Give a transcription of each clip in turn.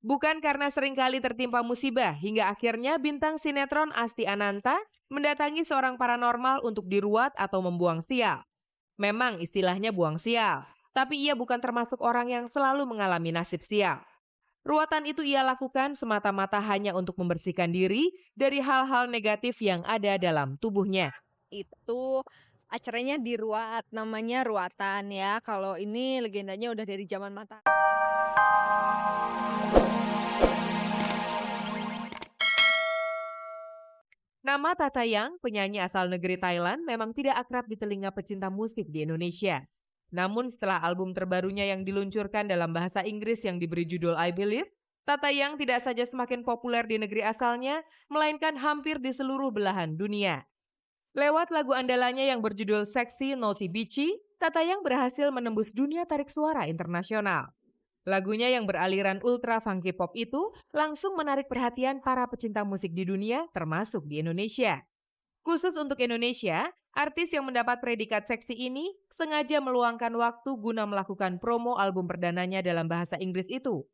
Bukan karena seringkali tertimpa musibah hingga akhirnya bintang sinetron Asti Ananta mendatangi seorang paranormal untuk diruat atau membuang sial. Memang istilahnya buang sial, tapi ia bukan termasuk orang yang selalu mengalami nasib sial. Ruatan itu ia lakukan semata-mata hanya untuk membersihkan diri dari hal-hal negatif yang ada dalam tubuhnya. Itu acaranya di Ruat, namanya Ruatan ya. Kalau ini legendanya udah dari zaman Mataram. Nama Tatayang, penyanyi asal negeri Thailand, memang tidak akrab di telinga pecinta musik di Indonesia. Namun setelah album terbarunya yang diluncurkan dalam bahasa Inggris yang diberi judul I Believe, Tatayang tidak saja semakin populer di negeri asalnya, melainkan hampir di seluruh belahan dunia. Lewat lagu andalannya yang berjudul Sexy Naughty Bitchy, Tatayang berhasil menembus dunia tarik suara internasional. Lagunya yang beraliran ultra funky pop itu langsung menarik perhatian para pecinta musik di dunia, termasuk di Indonesia. Khusus untuk Indonesia, artis yang mendapat predikat seksi ini sengaja meluangkan waktu guna melakukan promo album perdananya dalam bahasa Inggris itu.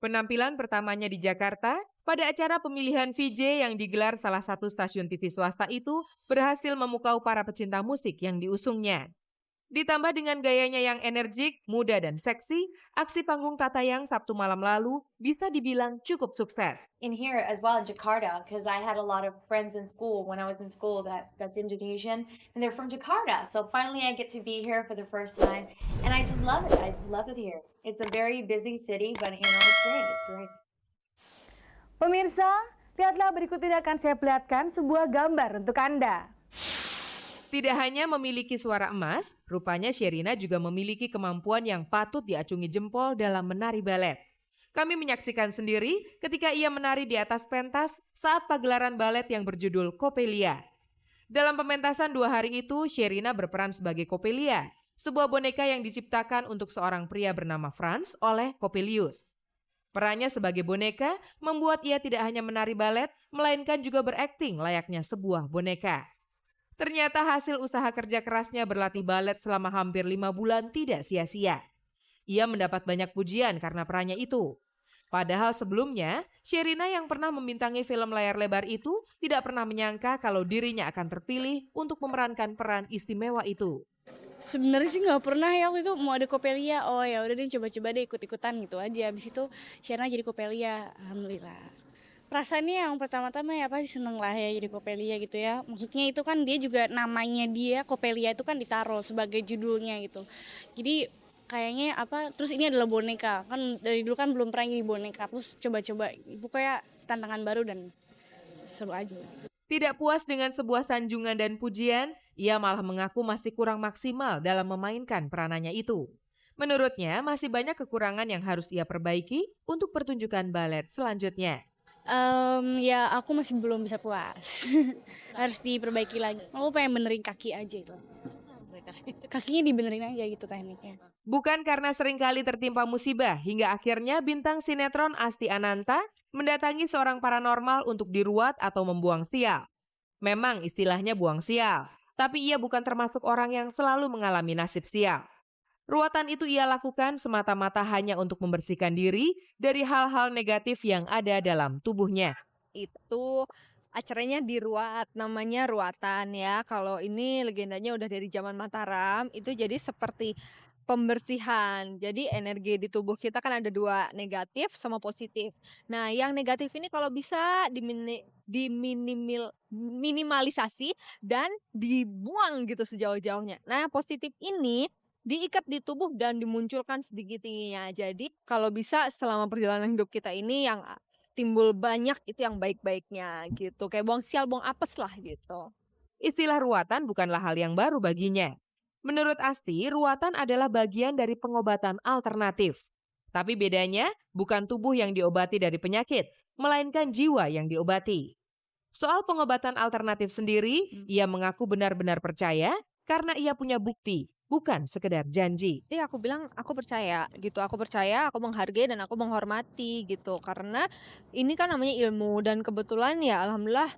Penampilan pertamanya di Jakarta, pada acara pemilihan VJ yang digelar salah satu stasiun TV swasta itu berhasil memukau para pecinta musik yang diusungnya. Ditambah dengan gayanya yang energik, muda, dan seksi, aksi panggung Tatayang Sabtu malam lalu bisa dibilang cukup sukses. In here as well in Jakarta, because I had a lot of friends in school when I was in school that's Indonesian and they're from Jakarta. So finally I get to be here for the first time and I just love it. I just love it here. It's a very busy city, but it's great. It's great. Pemirsa, lihatlah berikut ini akan saya perlihatkan sebuah gambar untuk Anda. Tidak hanya memiliki suara emas, rupanya Sherina juga memiliki kemampuan yang patut diacungi jempol dalam menari balet. Kami menyaksikan sendiri ketika ia menari di atas pentas saat pagelaran balet yang berjudul Coppelia. Dalam pementasan 2 hari itu, Sherina berperan sebagai Coppelia, sebuah boneka yang diciptakan untuk seorang pria bernama Franz oleh Coppelius. Perannya sebagai boneka membuat ia tidak hanya menari balet, melainkan juga berakting layaknya sebuah boneka. Ternyata hasil usaha kerja kerasnya berlatih balet selama hampir 5 bulan tidak sia-sia. Ia mendapat banyak pujian karena perannya itu. Padahal sebelumnya, Sherina yang pernah membintangi film layar lebar itu tidak pernah menyangka kalau dirinya akan terpilih untuk memerankan peran istimewa itu. Sebenarnya sih nggak pernah ya, waktu itu mau ada Coppelia, oh ya udah deh coba-coba deh ikut-ikutan gitu aja. Habis itu Sherina jadi Coppelia, alhamdulillah. Perasaannya yang pertama-tama ya pasti seneng lah ya jadi Coppelia gitu ya. Maksudnya itu kan dia juga namanya dia Coppelia itu kan ditaruh sebagai judulnya gitu. Jadi kayaknya terus ini adalah boneka. Kan dari dulu kan belum pernah jadi boneka. Terus coba-coba pokoknya tantangan baru dan seru aja. Tidak puas dengan sebuah sanjungan dan pujian, ia malah mengaku masih kurang maksimal dalam memainkan peranannya itu. Menurutnya masih banyak kekurangan yang harus ia perbaiki untuk pertunjukan balet selanjutnya. Ya aku masih belum bisa puas. Harus diperbaiki lagi. Aku pengen benerin kaki aja itu. Kakinya dibenerin aja gitu tekniknya. Bukan karena seringkali tertimpa musibah hingga akhirnya bintang sinetron Asti Ananta mendatangi seorang paranormal untuk diruat atau membuang sial. Memang istilahnya buang sial, tapi ia bukan termasuk orang yang selalu mengalami nasib sial. Ruatan itu ia lakukan semata-mata hanya untuk membersihkan diri dari hal-hal negatif yang ada dalam tubuhnya. Itu acaranya di Ruat, namanya Ruatan ya. Kalau ini legendanya udah dari zaman Mataram, itu jadi seperti pembersihan. Jadi energi di tubuh kita kan ada 2, negatif sama positif. Nah, yang negatif ini kalau bisa minimalisasi dan dibuang gitu sejauh-jauhnya. Nah, positif ini diikat di tubuh dan dimunculkan sedikit tingginya. Jadi kalau bisa selama perjalanan hidup kita ini yang timbul banyak itu yang baik-baiknya gitu. Kayak buang sial, buang apes lah gitu. Istilah ruatan bukanlah hal yang baru baginya. Menurut Asti, ruatan adalah bagian dari pengobatan alternatif. Tapi bedanya bukan tubuh yang diobati dari penyakit, melainkan jiwa yang diobati. Soal pengobatan alternatif sendiri, ia mengaku benar-benar percaya karena ia punya bukti, bukan sekedar janji. Iya, aku bilang aku percaya gitu. Aku percaya, aku menghargai dan aku menghormati gitu. Karena ini kan namanya ilmu dan kebetulan ya alhamdulillah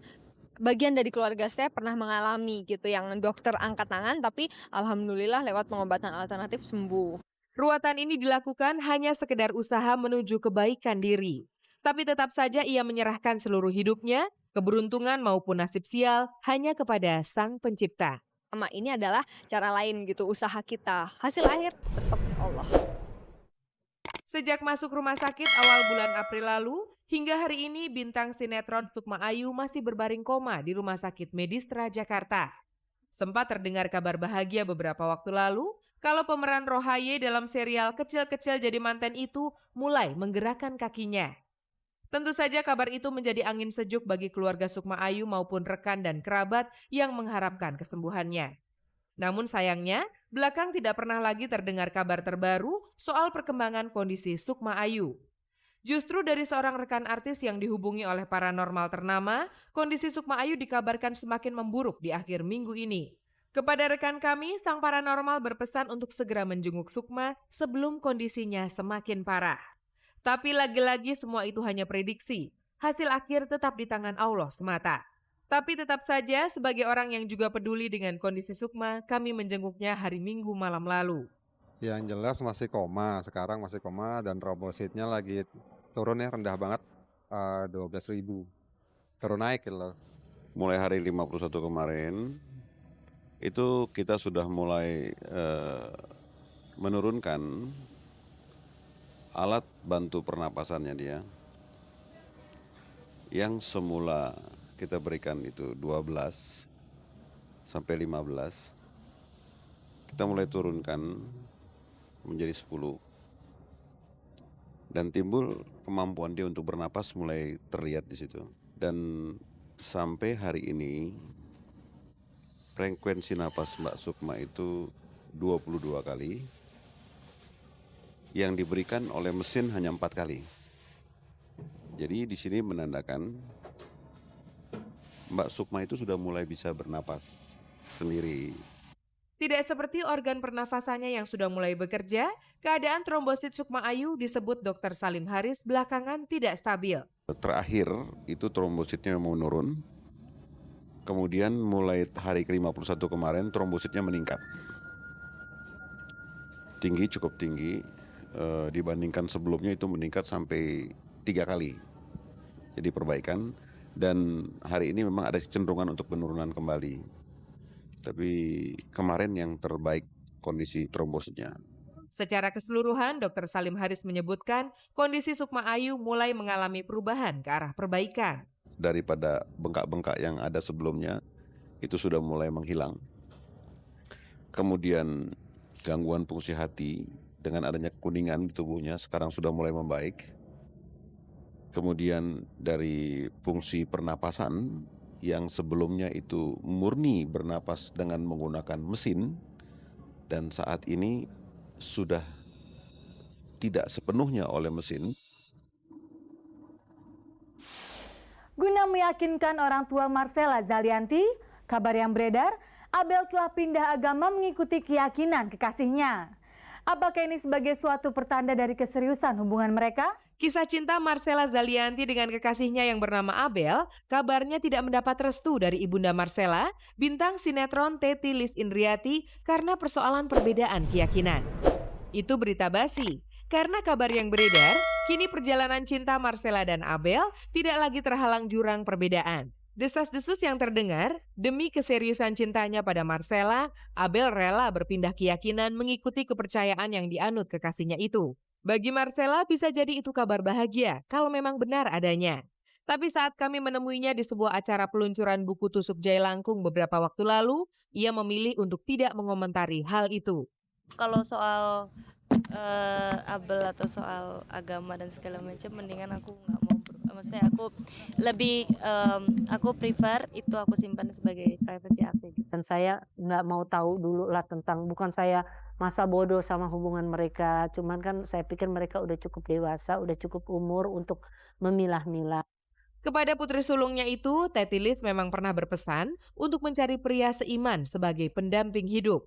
bagian dari keluarga saya pernah mengalami gitu yang dokter angkat tangan tapi alhamdulillah lewat pengobatan alternatif sembuh. Ruatan ini dilakukan hanya sekedar usaha menuju kebaikan diri. Tapi tetap saja ia menyerahkan seluruh hidupnya, keberuntungan maupun nasib sial hanya kepada Sang Pencipta. Sama ini adalah cara lain gitu, usaha kita. Hasil akhir tetap Allah. Sejak masuk rumah sakit awal bulan April lalu, hingga hari ini bintang sinetron Sukma Ayu masih berbaring koma di Rumah Sakit Medistra Jakarta. Sempat terdengar kabar bahagia beberapa waktu lalu, kalau pemeran Rohaye dalam serial Kecil-Kecil Jadi Manten itu mulai menggerakkan kakinya. Tentu saja kabar itu menjadi angin sejuk bagi keluarga Sukma Ayu maupun rekan dan kerabat yang mengharapkan kesembuhannya. Namun sayangnya, belakang tidak pernah lagi terdengar kabar terbaru soal perkembangan kondisi Sukma Ayu. Justru dari seorang rekan artis yang dihubungi oleh paranormal ternama, kondisi Sukma Ayu dikabarkan semakin memburuk di akhir minggu ini. Kepada rekan kami, sang paranormal berpesan untuk segera menjenguk Sukma sebelum kondisinya semakin parah. Tapi lagi-lagi semua itu hanya prediksi. Hasil akhir tetap di tangan Allah semata. Tapi tetap saja sebagai orang yang juga peduli dengan kondisi Sukma, kami menjenguknya hari Minggu malam lalu. Yang jelas masih koma, sekarang masih koma dan trombositnya lagi turun ya, rendah banget, 12.000. Turun naik gitu loh. Mulai hari 51 kemarin, itu kita sudah mulai menurunkan alat bantu pernapasannya dia. Yang semula kita berikan itu 12 sampai 15, kita mulai turunkan menjadi 10. Dan timbul kemampuan dia untuk bernapas mulai terlihat di situ. Dan sampai hari ini frekuensi napas Mbak Sukma itu 22 kali. Yang diberikan oleh mesin hanya 4 kali. Jadi di sini menandakan Mbak Sukma itu sudah mulai bisa bernapas sendiri. Tidak seperti organ pernafasannya yang sudah mulai bekerja, keadaan trombosit Sukma Ayu disebut Dr. Salim Haris belakangan tidak stabil. Terakhir itu trombositnya menurun. Kemudian mulai hari ke-51 kemarin trombositnya meningkat. Tinggi, cukup tinggi. Dibandingkan sebelumnya itu meningkat sampai 3 kali. Jadi perbaikan, dan hari ini memang ada kecenderungan untuk penurunan kembali. Tapi kemarin yang terbaik kondisi trombositnya. Secara keseluruhan, Dr. Salim Haris menyebutkan kondisi Sukma Ayu mulai mengalami perubahan ke arah perbaikan. Daripada bengkak-bengkak yang ada sebelumnya, itu sudah mulai menghilang. Kemudian gangguan fungsi hati, dengan adanya kekuningan di tubuhnya sekarang sudah mulai membaik. Kemudian dari fungsi pernapasan yang sebelumnya itu murni bernapas dengan menggunakan mesin, dan saat ini sudah tidak sepenuhnya oleh mesin. Guna meyakinkan orang tua Marcella Zalianty, kabar yang beredar, Abel telah pindah agama mengikuti keyakinan kekasihnya. Apakah ini sebagai suatu pertanda dari keseriusan hubungan mereka? Kisah cinta Marcella Zalianty dengan kekasihnya yang bernama Abel kabarnya tidak mendapat restu dari ibunda Marcella, bintang sinetron Teti Lis Indriati, karena persoalan perbedaan keyakinan. Itu berita basi, karena kabar yang beredar, kini perjalanan cinta Marcella dan Abel tidak lagi terhalang jurang perbedaan. Desas-desus yang terdengar, demi keseriusan cintanya pada Marcella, Abel rela berpindah keyakinan mengikuti kepercayaan yang dianut kekasihnya itu. Bagi Marcella bisa jadi itu kabar bahagia kalau memang benar adanya. Tapi saat kami menemuinya di sebuah acara peluncuran buku Tusuk Jailangkung beberapa waktu lalu, ia memilih untuk tidak mengomentari hal itu. Kalau soal Abel atau soal agama dan segala macam, mendingan aku nggak mau. Maksudnya aku lebih aku prefer itu aku simpan sebagai privacy aku. Dan saya nggak mau tahu dulu lah tentang, bukan saya masa bodoh sama hubungan mereka, cuman kan saya pikir mereka udah cukup dewasa, udah cukup umur untuk memilah-milah. Kepada putri sulungnya itu, Teti Lis memang pernah berpesan untuk mencari pria seiman sebagai pendamping hidup.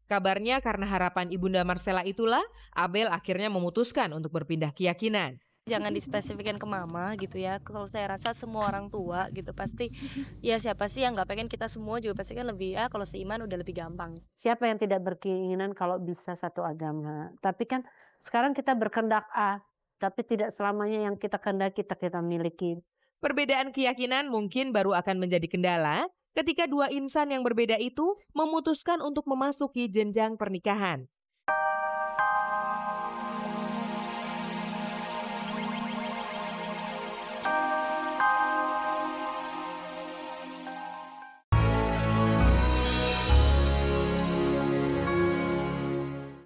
Kabarnya karena harapan ibunda Marcella itulah, Abel akhirnya memutuskan untuk berpindah keyakinan. Jangan dispesifikan ke mama gitu ya. Kalau saya rasa semua orang tua gitu pasti, ya siapa sih yang nggak pengen, kita semua juga pasti kan lebih, kalau seiman udah lebih gampang. Siapa yang tidak berkeinginan kalau bisa satu agama? Tapi kan sekarang kita berkehendak A, tapi tidak selamanya yang kita kehendaki kita miliki. Perbedaan keyakinan mungkin baru akan menjadi kendala ketika dua insan yang berbeda itu memutuskan untuk memasuki jenjang pernikahan.